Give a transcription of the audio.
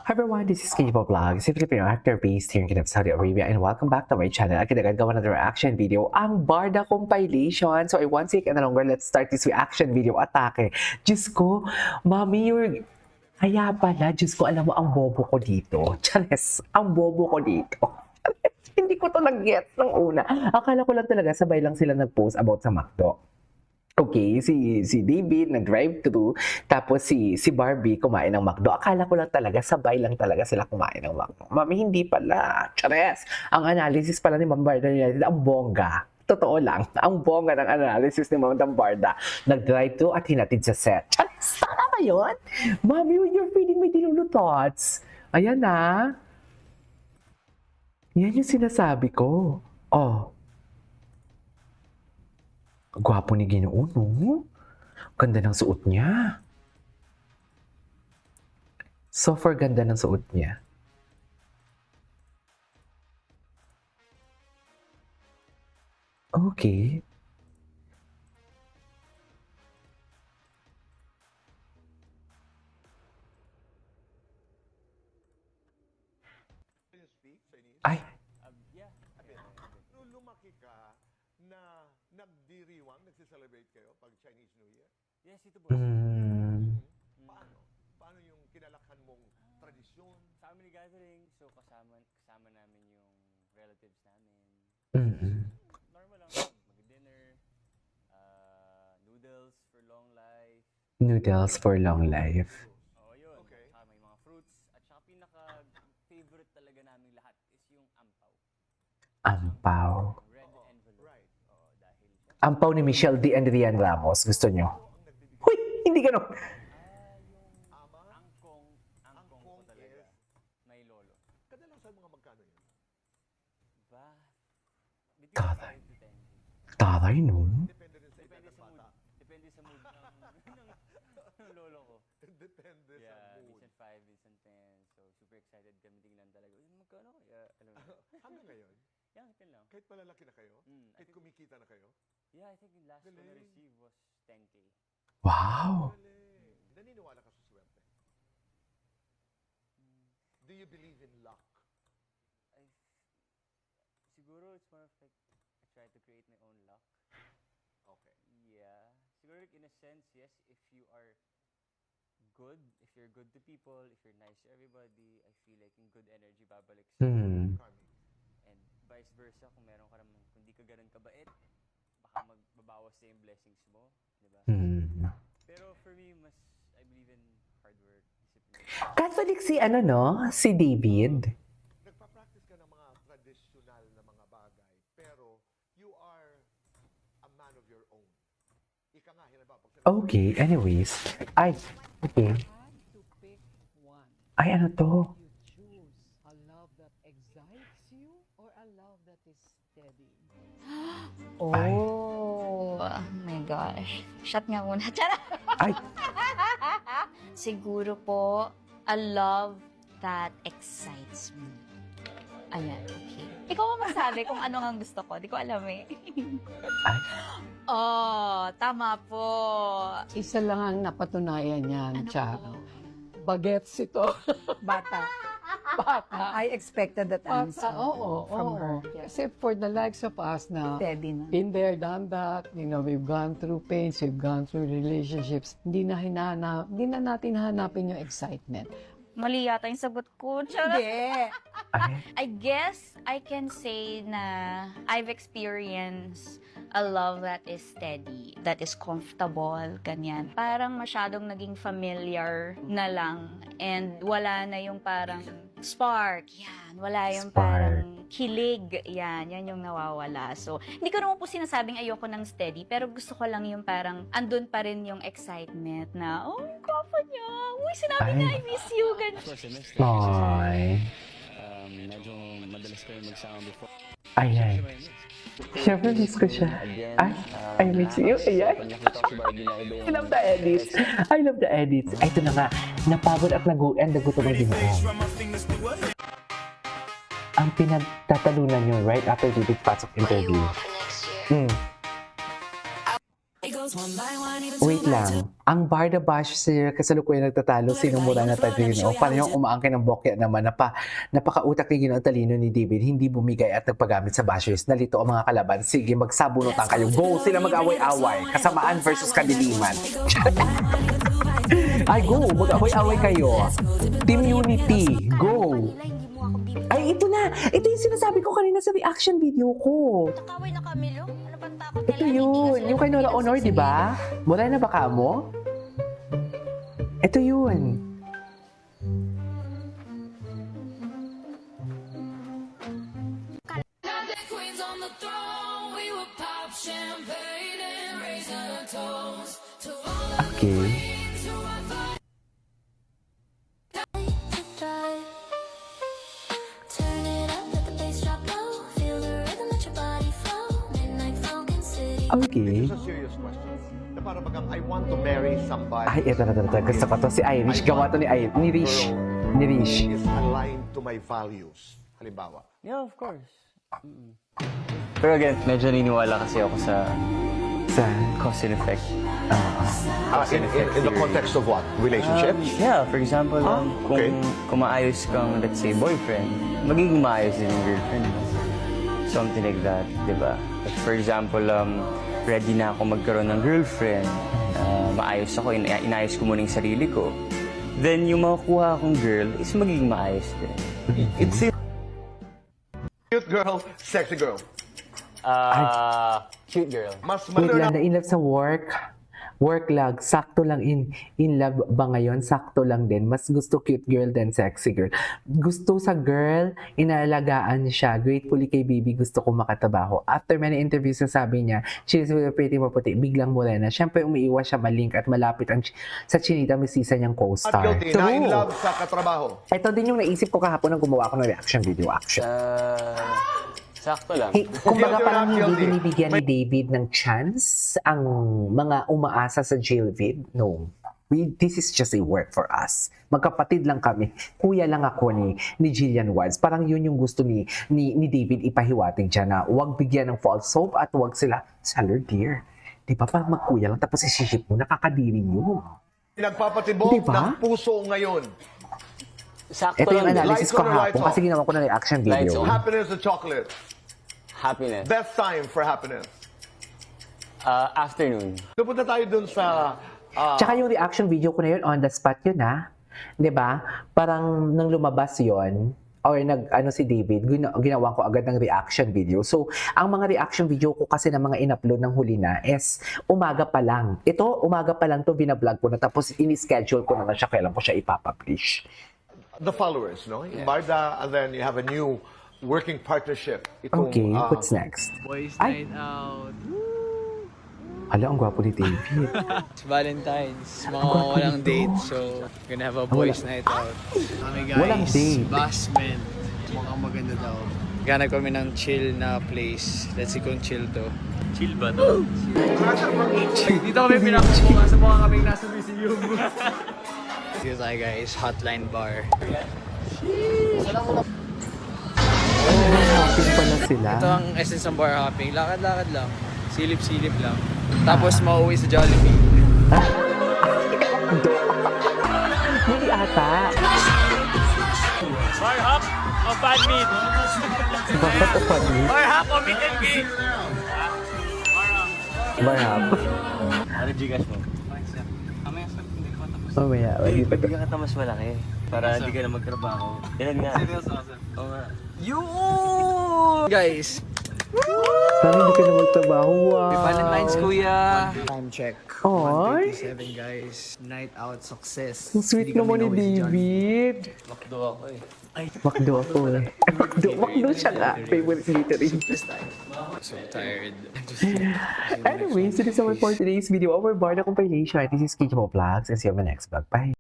Hi everyone, this is Kibo Vlog, si Filipino actor based here in Kingdom, Saudi Arabia, and welcome back to my channel. Again, gawa na reaction video, ang Barda compilation. So I won't take any longer, let's start this reaction video, atake. Diyos ko, Mami, you're... Kaya pala, Diyos ko, alam mo, ang bobo ko dito. Chanes, ang bobo ko dito. Hindi ko to nag-get ng una. Akala ko lang talaga, sabay lang sila nag-post about sa McDo. Okay, si David nag-drive-thru, tapos si Barbie kumain ng McDo. Akala ko lang talaga, sabay lang talaga sila kumain ng McDo. Mami, hindi pala. Chares! Ang analysis pala ni Ma'am Barda United, ang bongga. Totoo lang, ang bongga ng analysis ni Ma'am Barda. Nag-drive-thru at hinatid sa set. Chares! Tama ba yun? Mami, when you're feeding my Dinuno thoughts. Ayan na. Yan yung sinasabi ko. Oh. Gwapo ni Ginoo, no? Ganda ng suot niya. Super ganda ng suot niya. Okay. Ay, Nung lumaki ka, na nagdiriwang, nagsiselebrate kayo pag Chinese New Year? Yes, ito boss. Paano? Paano yung kinalakhan mong tradisyon? Family gathering, so kasama namin yung relatives namin. Normal lang, mag-dinner, noodles for long life. noodles for long life. Oo, yun. Okay. Saka may mga fruits. At saka pinaka-favorite talaga namin lahat is yung ampaw. Ampaw. Red envelope. Right. Oo, dahil Ampaw ni Michelle D. and Rian Ramos. Gusto nyo? Ang nagbibigay Huy! Hindi ganun. yung ama, angkong ko talaga. is, May lolo. kadalasan mga magkano yun? Ba? Between Taray. 5 to 10. Taray, no? Depende rin sa edad Depende ng sa mood. bata. Depende sa mood ng lolo ko. Depende sa Yeah, mood. minsan 5, minsan 10. So, super excited kami tingnan talaga. Uy, magkano kaya? Alam mo. Hanggang ngayon, Yeah, ito lang. kahit malalaki na kayo, I kahit think, kumikita na kayo, yeah, I think yung last one I Galing. received was 10K. Wow! galing. Naniniwala ka sa swerte. Do you believe in luck? Siguro it's more of like, I try to create my own luck. Okay. Yeah. Siguro like, in a sense, yes, if you are good, if you're good to people, if you're nice to everybody, I feel like yung good energy babalik sa Karmi. And vice versa, kung meron ka naman, kung di ka ganun kabait, baka magbabawas na yung blessings mo, di ba? Pero for me, I believe in hard work, discipline. Catholic si ano, no? Si David. Nagpa-practice ka ng mga traditional na mga bagay, pero you are a man of your own. Ika nga, hirap pag Okay, anyways. Ay, okay. Had to pick one. Ay, ano to? You choose a love that excites you or a love that is steady. Ay. Oh my gosh. Shot nga muna. Tara! Ay, Siguro po, a love that excites me. Ayan, okay. Ikaw ang magsabi kung ano ang gusto ko. Di ko alam eh. ay. Oh, tama po. Isa lang ang napatunayan niyan, Ano Charo. po? Bagets ito. Bata. Bata. I expected that answer Oo, from oo. her. Kasi for the likes of us na Steady na. been there, done that, we've gone through pains, we've gone through relationships, hindi na natin hanapin yung excitement. Mali yata yung sagot ko. Charot. Hindi. Ay. I guess I can say na I've experienced a love that is steady, that is comfortable, ganyan. Parang masyadong naging familiar na lang and wala na yung parang spark, yan. Wala yung Spark. parang kilig, yan yung nawawala. So, hindi ko naman po sinasabing ayoko ng steady, pero gusto ko lang yung parang andun pa rin yung excitement na, oh, yung gwapo niya. Uy, sinabi Ay. niya, I miss you, ganun. Of course, semester. Ay. Medyo madalas kami magsama before. Ayan. Siyempre, miss ko siya. Ay, I miss you. Ayan. I love the edits. I love the edits. Ay, ito na nga. Napagod at nagutom ang Ginoo. Ang pinagtatalunan nyo right after the big pasok interview. It goes one by one, even Wait lang. Ang Barda Bash sir kasalukuyan nagtatalo sinong mura na Talino. Parehong umaangkin ng bokya naman napakautak ni Ginoong talino ni David. Hindi bumigay at nagpagamit sa bashers. Nalito ang mga kalaban. Sige, magsabunutan kayo. Go! Sila mag-away-away. Kasamaan versus kadiliman. Ay, go! Mag-away-away kayo. Team Unity. Go! Ay, ito na! Ito yung sinasabi ko kanina sa reaction video ko. Nakaway na kami, Lo. Ano bang takot Ito yun. Yung kay Nora Honor, di ba? Mura na ba ka mo? Ito yun. Queens on the throne, we will pop champagne and raise a toast to all Okay. queens who are Turn it up, let the bass drop low. Feel the rhythm, let your body flow. Midnight Falcon City. Okay. This is a serious question. Na para bagang I want to marry somebody Ay, ito na. Gusto ko to. Si Irish. Gawa to ni Irish. Ni Rish. Ni Rish. is aligned to my values. Halimbawa. Yeah, of course. Pero again, medyo naniniwala kasi ako sa Sa... cause and effect. In the context of what? Relationships? Yeah, for example, okay. kung maayos kang, let's say, boyfriend, magiging maayos din yung girlfriend mo. Something like that, di ba? Like, for example, ready na ako magkaroon ng girlfriend, maayos ako, inayos ko muna yung sarili ko, then yung makukuha akong girl is magiging maayos din. It's cute girl, sexy girl. Cute girl. Mas Wait lang, na na in love sa work. Work lang. Sakto lang in love ba ngayon? Sakto lang din. Mas gusto cute girl than sexy girl. Gusto sa girl, inaalagaan siya. Gratefully kay baby, gusto ko makatabaho. After many interviews, sabi niya, she's pretty maputi, biglang morena. Siyempre, umiiwas siya malink at malapit sa chinita misisa niyang co-star. guilty, na in love sa katrabaho. Ito din yung naisip ko kahapon nang gumawa ako ng reaction video action. Sakto lang. Hey, kumbaga Guilty or parang not hindi guilty? binibigyan ni David ng chance ang mga umaasa sa jailvid. No. This is just a work for us. Magkapatid lang kami. Kuya lang ako ni Jillian Watts. Parang yun yung gusto ni David ipahiwatig dyan na huwag bigyan ng false hope at huwag sila salad dear. Di ba parang magkuya lang tapos isiship mo, nakakadiri yun. Nagpapatibok Diba? ng puso ngayon. Sakto Ito yung lang. analysis Lights ko on or lights hapon off? kasi ginawa ko na reaction Lights video. on. Happiness or chocolate? Happiness. Best time for happiness. Afternoon. Pupunta tayo dun sa... Tsaka yung reaction video ko na yun, on the spot yun ha. 'Di ba? Parang nang lumabas yun, or si David, ginawa ko agad ng reaction video. So, ang mga reaction video ko kasi ng mga in-upload ng huli na is umaga pa lang. Ito, umaga pa lang to binablog ko na tapos in-schedule ko na siya kailan ko siya ipapublish. the followers, no? Barda, and then you have a new working partnership. Itong, Okay, what's next? Boys Ay! night out. Hala, ang gwapo ni David. It's Valentine's. Mga walang date, so gonna have a boys night out. Kami guys, Walang date. Basement. Mukhang maganda daw. Ganap kami ng chill na place. Let's see kung chill to. Chill ba to? Dito kami pinakukuha sa mga kaming nasa museum. Dito tayo guys, Hotline Bar. Happy pala sila. Ito ang essence ng bar hopping. Lakad-lakad lang. Silip-silip lang. Tapos mauwi sa Jollibee. Hindi ata. Bar hop o bad meat? Bakit o funny? Bar hop o meat and beef? Barhap. Ano Gcash mo? Mamaya, hindi pa. Bigyan kita mas malaki. Para hindi ka na magtrabaho. Yan nga. Seryoso. Oo nga. Guys, Parang hindi ka na magtrabaho. Wow. Valentine's kuya. Time check. Oy. 1:37 guys. Night out success. Ang sweet naman ni David. Makdo ako eh. Makdo ako eh. Makdo siya nga. Favorite littering. So tired. Anyways, so this is all for today's video. Our Barda compilation. This is Kate Vlogs and see you on my next vlog. Bye.